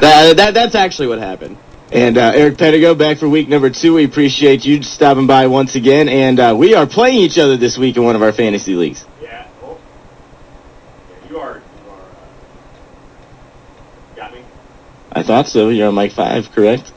That's actually what happened. And Eric Pedigo back for week number 2. We appreciate you stopping by once again. And we are playing each other this week in one of our fantasy leagues. Yeah. Oh. Yeah, you are. Got me? I thought so. You're on mic 5, correct?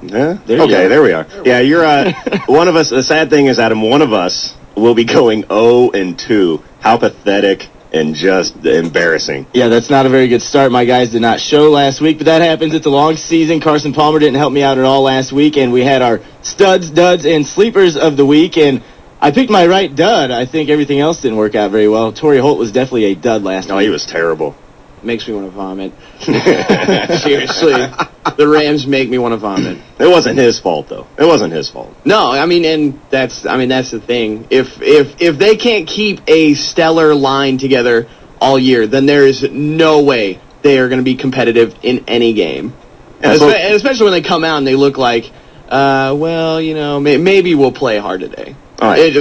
Yeah. There we are. Yeah, you're one of us. The sad thing is, Adam, one of us will be going 0-2. How pathetic and just embarrassing. Yeah, that's not a very good start. My guys did not show last week, but that happens. It's a long season. Carson Palmer didn't help me out at all last week, and we had our studs, duds, and sleepers of the week, and I picked my right dud. I think everything else didn't work out very well. Torrey Holt was definitely a dud last week. No, he was terrible. Makes me want to vomit. Seriously. The Rams make me want to vomit. It wasn't his fault, though. It wasn't his fault. No, that's the thing. If they can't keep a stellar line together all year, then there is no way they are going to be competitive in any game. And especially when they come out and they look like, maybe we'll play hard today. All right.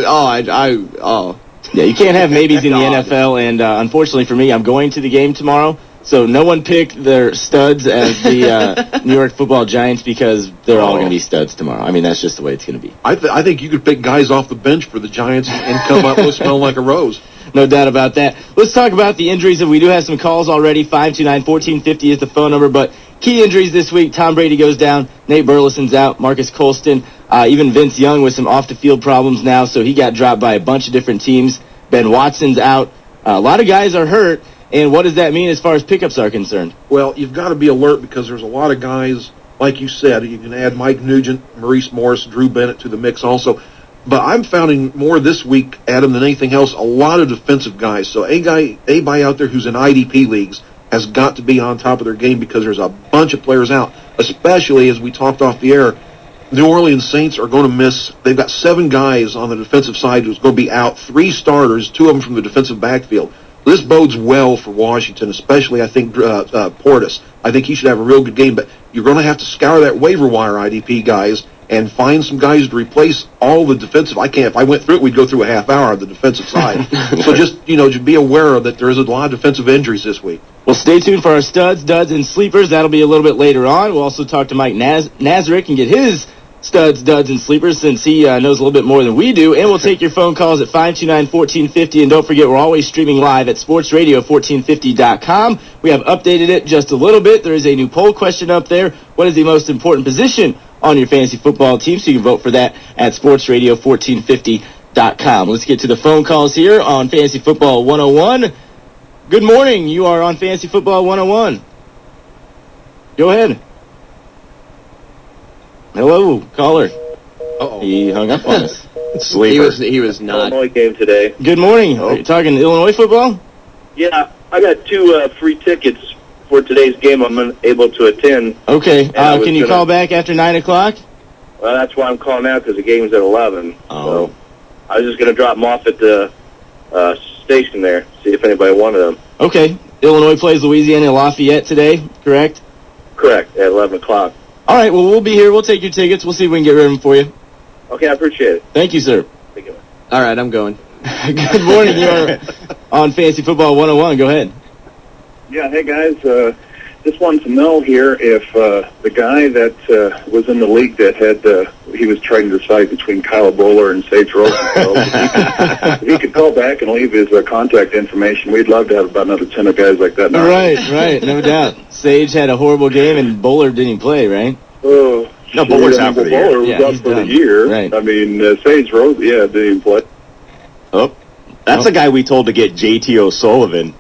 Yeah, you can't have maybes in the NFL, and unfortunately for me, I'm going to the game tomorrow, so no one picked their studs as the New York Football Giants because they're all going to be studs tomorrow. I mean, that's just the way it's going to be. I think you could pick guys off the bench for the Giants and come up with smelling like a rose. No doubt about that. Let's talk about the injuries. We do have some calls already. 529-1450 is the phone number, but key injuries this week. Tom Brady goes down. Nate Burleson's out. Marcus Colston. Even Vince Young with some off-the-field problems now, so he got dropped by a bunch of different teams. Ben Watson's out. A lot of guys are hurt, and what does that mean as far as pickups are concerned? Well, you've got to be alert because there's a lot of guys, like you said, you can add Mike Nugent, Maurice Morris, Drew Bennett to the mix also. But I'm finding more this week, Adam, than anything else, a lot of defensive guys. So anybody out there who's in IDP leagues has got to be on top of their game because there's a bunch of players out, especially as we talked off the air. New Orleans Saints are going to miss. They've got 7 guys on the defensive side who's going to be out, 3 starters, 2 of them from the defensive backfield. This bodes well for Washington, especially, I think, Portis. I think he should have a real good game, but you're going to have to scour that waiver wire IDP guys and find some guys to replace all the defensive. If I went through it, we'd go through a half hour on the defensive side. So just be aware that there is a lot of defensive injuries this week. Well, stay tuned for our studs, duds, and sleepers. That'll be a little bit later on. We'll also talk to Mike Nazarick and get his studs, duds, and sleepers since he knows a little bit more than we do. And we'll take your phone calls at 529-1450. And don't forget, we're always streaming live at sportsradio1450.com. We have updated it just a little bit. There is a new poll question up there. What is the most important position on your fantasy football team? So you can vote for that at sportsradio1450.com. Let's get to the phone calls here on Fantasy Football 101. Good morning. You are on Fantasy Football 101. Go ahead. Hello, caller. Uh-oh. He hung up on us. Sleeper. He was not. Illinois game today. Good morning. Are you talking Illinois football? Yeah, I got 2 free tickets for today's game I'm unable to attend. Okay. Can you call back after 9 o'clock? Well, that's why I'm calling out, because the game's at 11. Oh. So I was just going to drop them off at the station there, see if anybody wanted them. Okay. Illinois plays Louisiana Lafayette today, correct? Correct, at 11 o'clock. All right. Well, we'll be here. We'll take your tickets. We'll see if we can get rid of them for you. Okay, I appreciate it. Thank you, sir. Thank you. All right, I'm going. Good morning. You're on Fantasy Football 101. Go ahead. Yeah, hey guys, just wanted to know here if the guy that was in the league that had he was trying to decide between Kyle Bowler and Sage Rosenfeld, if he could call back and leave his contact information. We'd love to have about another 10 of guys like that. Right, no doubt. Sage had a horrible game and Bowler didn't play, right? No, Bowler's out for the year. Bowler was Yeah, out he's for done. the year. Right. I mean, Sage Rose, didn't even play. Oh, that's the guy we told to get J.T. O'Sullivan,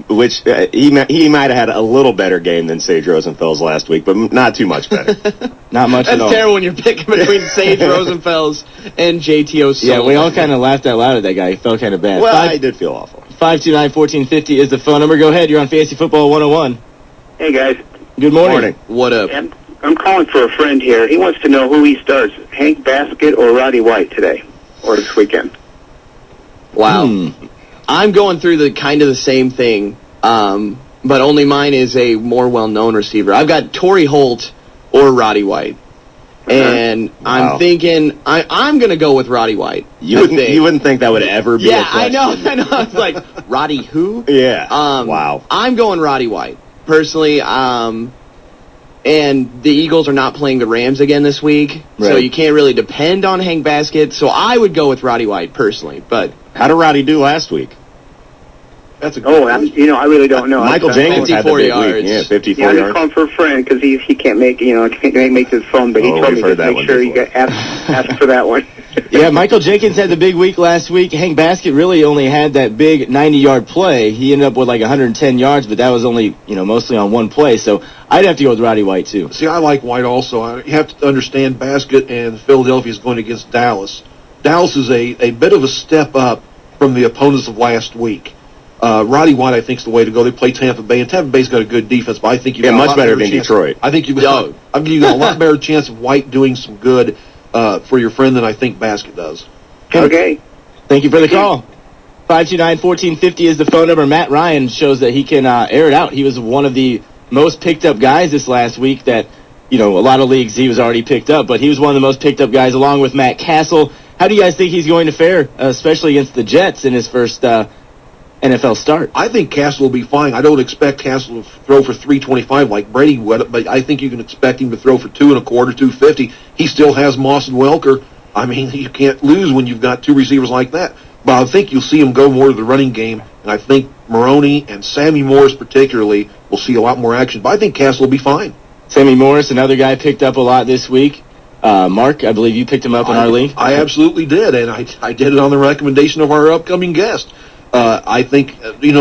which he might have had a little better game than Sage Rosenfels last week, but not too much better. Not much at all. That's terrible when you're picking between Sage Rosenfels and JT O'Sullivan. Yeah, we all kind of laughed out loud at that guy. He felt kind of bad. Well, I did feel awful. 529-1450 is the phone number. Go ahead. You're on Fantasy Football 101. Hey, guys. Good morning. What up? I'm calling for a friend here. He wants to know who he starts, Hank Baskett or Roddy White today or this weekend. Wow. I'm going through the same thing, but only mine is a more well-known receiver. I've got Torrey Holt or Roddy White. And I'm thinking I'm going to go with Roddy White. You wouldn't think that would ever be a question. I know. It's like, Roddy who? Yeah. Wow. I'm going Roddy White. Personally, And the Eagles are not playing the Rams again this week, so Right. you can't really depend on Hank Baskett. So I would go with Roddy White personally. But How did Roddy do last week? That's a good question. I really don't know. Michael Jenkins had the 54 big yards. week. Yeah, 54 Yeah, I'm just yards. calling for a friend because he can't make can't make his phone, but he Oh, told we've me heard to that make one sure you before. ask for that one. Yeah, Michael Jenkins had the big week last week. Hank Baskett really only had that big 90-yard play. He ended up with like 110 yards, but that was only, mostly on one play. So I'd have to go with Roddy White, too. See, I like White also. You have to understand Baskett and Philadelphia is going against Dallas. Dallas is a bit of a step up from the opponents of last week. Roddy White, I think, is the way to go. They play Tampa Bay, and Tampa Bay's got a good defense, but I think you've got a much lot better better than chance. Detroit. I think you've got a lot better chance of White doing some good for your friend than I think Baskett does. Okay. Thank you for the call. 529-1450 is the phone number. Matt Ryan shows that he can air it out. He was one of the most picked up guys this last week that, a lot of leagues he was already picked up, but he was one of the most picked up guys along with Matt Castle. How do you guys think he's going to fare, especially against the Jets in his first NFL start? I think Castle will be fine. I don't expect Castle to throw for 325 like Brady would, but I think you can expect him to throw for 225, 250. He still has Moss and Welker. I mean, you can't lose when you've got two receivers like that. But I think you'll see him go more to the running game, and I think Maroney and Sammy Morris particularly will see a lot more action. But I think Castle will be fine. Sammy Morris, another guy picked up a lot this week. Mark, I believe you picked him up in our league. I absolutely did, and I did it on the recommendation of our upcoming guest. I think,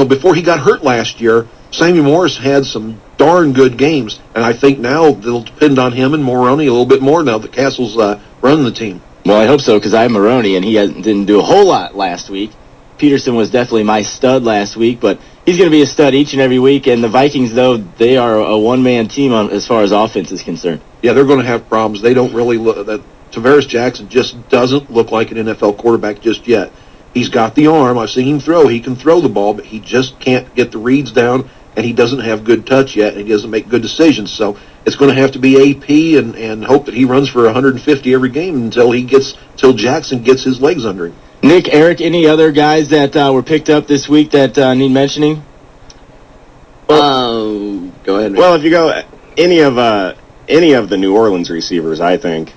before he got hurt last year, Sammy Morris had some darn good games, and I think now they'll depend on him and Maroney a little bit more now that Castle's running the team. Well, I hope so, because I have Maroney, and he didn't do a whole lot last week. Peterson was definitely my stud last week, but he's going to be a stud each and every week. And the Vikings, though, they are a one-man team as far as offense is concerned. Yeah, they're going to have problems. They don't really look. Tavares Jackson just doesn't look like an NFL quarterback just yet. He's got the arm. I've seen him throw. He can throw the ball, but he just can't get the reads down, and he doesn't have good touch yet, and he doesn't make good decisions. So it's going to have to be AP and hope that he runs for 150 every game until Jackson gets his legs under him. Nick, Eric, any other guys that were picked up this week that need mentioning? Go ahead. Nick. Well, if you go any of the New Orleans receivers, I think,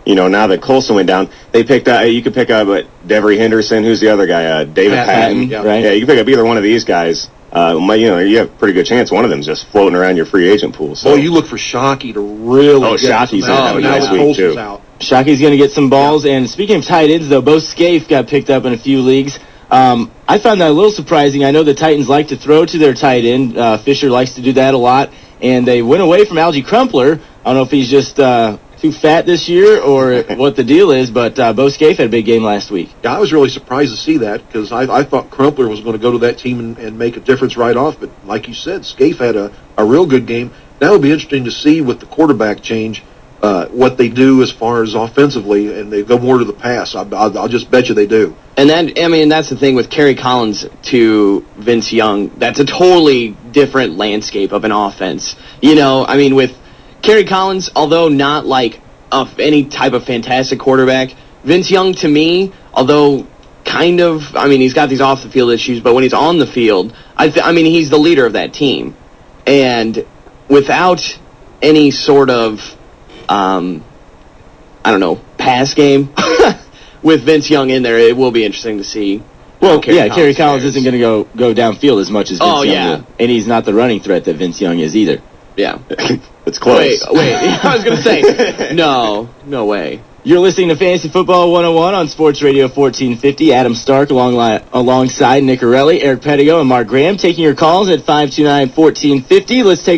now that Colson went down, they picked up. You could pick up Devery Henderson. Who's the other guy? David Patton. Right? Yeah, you can pick up either one of these guys. You have a pretty good chance one of them's just floating around your free agent pool. So. Well, you look for Shockey to really. Oh, Shockey's gonna have a nice week, Colson's too. out. Shockey's going to get some balls. And speaking of tight ends, though, Bo Scaife got picked up in a few leagues. I found that a little surprising. I know the Titans like to throw to their tight end. Fisher likes to do that a lot. And they went away from Algie Crumpler. I don't know if he's just too fat this year or what the deal is, but Bo Scaife had a big game last week. Yeah, I was really surprised to see that because I thought Crumpler was going to go to that team and make a difference right off. But like you said, Scaife had a real good game. That'll be interesting to see with the quarterback change what they do as far as offensively, and they go more to the pass. I'll just bet you they do. And that's the thing with Kerry Collins to Vince Young. That's a totally different landscape of an offense. With Kerry Collins, although not like any type of fantastic quarterback, Vince Young to me, although he's got these off the field issues, but when he's on the field, he's the leader of that team. And without any sort of pass game with Vince Young in there, it will be interesting to see. Well, Kerry Collins isn't going to go downfield as much as Vince Young will. And he's not the running threat that Vince Young is either. Yeah. It's close. Wait. I was going to say, no way. You're listening to Fantasy Football 101 on Sports Radio 1450. Adam Stark alongside Nick Orelli, Eric Pedigo, and Mark Graham taking your calls at 529-1450. Let's take